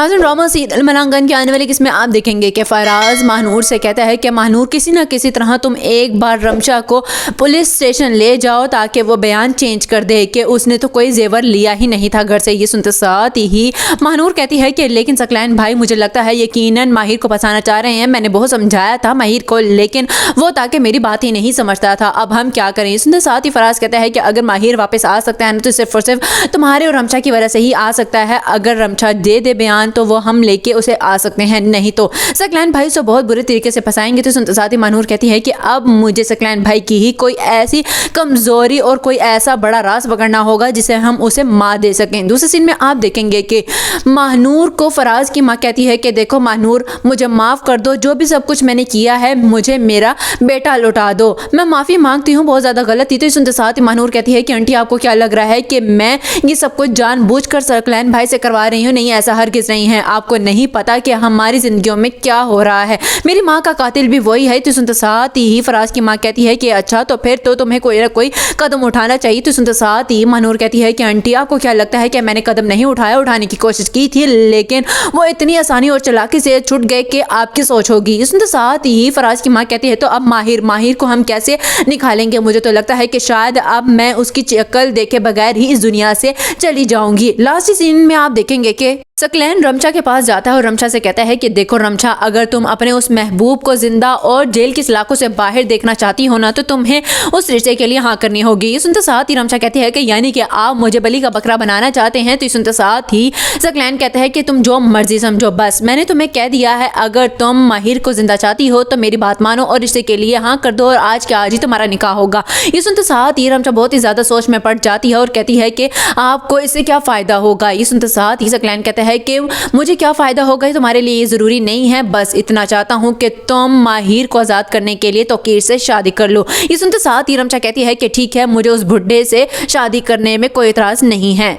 नाज़रीन, drama serial मलांगन के आने वाली किस्में आप देखेंगे कि फराज महानूर से कहता है कि महानूर किसी न किसी तरह तुम एक बार रमशा को पुलिस स्टेशन ले जाओ ताकि वो बयान चेंज कर दे कि उसने तो कोई जेवर लिया ही नहीं था घर से। ये सुनते साथ ही महानूर कहती है कि लेकिन सकलैन भाई मुझे लगता है यकीनन माहिर को फंसाना चाह रहे हैं। मैंने बहुत समझाया था माहिर को लेकिन वो ताकि मेरी बात ही नहीं समझता था। अब हम क्या करें। सुनते साथ ही फराज कहता है कि अगर माहिर वापस आ सकता है ना तो सिर्फ और सिर्फ तुम्हारे और रमशा की वजह से ही आ सकता है। अगर रमशा दे दे बयान तो वो हम लेके उसे आ सकते हैं, नहीं तो सकलैन भाई उसे बहुत बुरे तरीके से फंसाएंगे। तो सुनते साथ ही महानूर कहती है कि अब मुझे सकलैन भाई की ही कोई ऐसी कमजोरी और कोई ऐसा बड़ा राज पकड़ना होगा जिसे हम उसे मार दे सकें। दूसरे सीन में आप देखेंगे कि महानूर को फराज की माँ कहती है कि देखो महानूर, मुझे माफ कर दो, जो भी सब कुछ मैंने किया है मुझे मेरा बेटा लौटा दो, मैं माफी मांगती हूँ, बहुत ज्यादा गलत थी। तो सुनते साथ ही महानूर कहती है कि आंटी आपको क्या लग रहा है कि मैं ये सब कुछ जानबूझकर सकलैन भाई से करवा रही हूँ? नहीं, ऐसा हरगिज़ नहीं है। आपको नहीं पता कि हमारी जिंदगियों में क्या हो रहा है, मेरी माँ का कातिल भी वही है। तो सुनते साथ ही फराज की माँ कहती है कि अच्छा तो फिर तो तुम्हें कोई ना कोई कदम उठाना चाहिए। तो सुनते साथ ही महानूर कहती है कि आंटी आपको क्या लगता है कि मैंने कदम नहीं उठाया? उठाने की कोशिश की थी लेकिन वो इतनी आसानी और चालाकी से छूट गए कि आपकी सोच होगी। सुनते साथ ही फराज की माँ कहती है तो अब माहिर को हम कैसे निकालेंगे? मुझे तो लगता है कि शायद अब मैं उसकी शक्ल देखे बगैर ही इस दुनिया से चली जाऊंगी। लास्ट सीन में आप देखेंगे कि सकलैन रमशा के पास जाता है और रमशा से कहता है कि देखो रमशा, अगर तुम अपने उस महबूब को जिंदा और जेल की सलाखों से बाहर देखना चाहती हो ना तो तुम्हें उस रिश्ते के लिए हाँ करनी होगी। ये सुनते साथ ही रमशा कहती है कि यानी कि आप मुझे बलि का बकरा बनाना चाहते हैं? तो सुनते साथ ही सकलैन कहता है कि तुम जो मर्जी समझो, बस मैंने तुम्हें कह दिया है, अगर तुम माहिर को जिंदा चाहती हो तो मेरी बात मानो और रिश्ते के लिए हाँ कर दो और आज के आज ही तुम्हारा निकाह होगा। ये सुनते साथ ही रमशा बहुत ही ज्यादा सोच में पड़ जाती है और कहती है कि आपको इससे क्या फायदा होगा? ये सुनते साथ ही सकलैन कहता है कि मुझे क्या फायदा होगा, तुम्हारे लिए ये जरूरी नहीं है, बस इतना चाहता हूं कि तुम माहिर को आजाद करने के लिए तौकीर से शादी कर लो। ये सुनते साथ ही रमशा कहती है कि ठीक है, मुझे उस बुढ़े से शादी करने में कोई एतराज नहीं है।